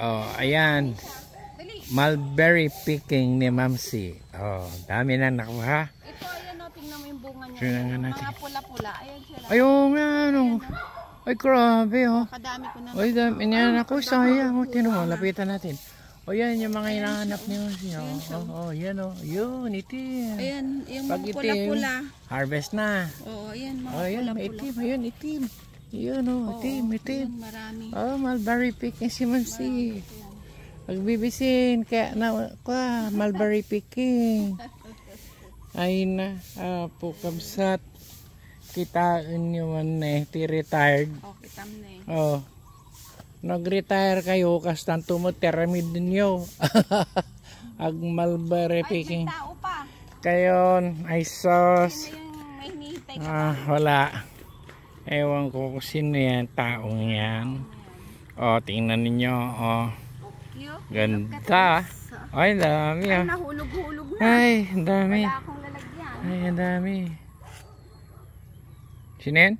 Oh, ayan. Mulberry picking ni Mamsi. Oh, dami na nakuha. Ito, ayan o, tingnan mo yung bunga niya. Tingnan natin. Mga pula-pula. Ayan sila. Ayun nga, ano. Ay, grabe, oh. Kadami ko na. Ay, dami niya na ako. Sayang, oh. Tinuha, lapitan natin. O, yan yung mga hinahanap ni Mamsi. Oh, yan, oh. Yun, itim. Ayan, yung Pag mga itim, pula-pula. harvest na. Oo, ayan, mga Oh, yan, may pula-pula. itim. Ayun, itim. Yun, oh, itim. Ayan, marami. Oh, mulberry picking si Mamsi. Pagbibisin, kaya na mulberry picking. Ay na, po kabsat. Kitaan nyo man eh, ti-retired. Oh, kitam na eh. Oh, nag-retire kayo, kastan tumuteramid ninyo. Ag mulberry picking. Ay, may tao pa. Kayon, ay sauce. Sino yung may hinihintay ka? Wala. Ewan ko kung sino yan, taong yan. Oh, tingnan ninyo, oh. Ganda. Ay, dami ah. Ay, nahulog-hulog na. Ay, ang dami. Wala akong lalagyan. Ay, ang dami. Sino yan?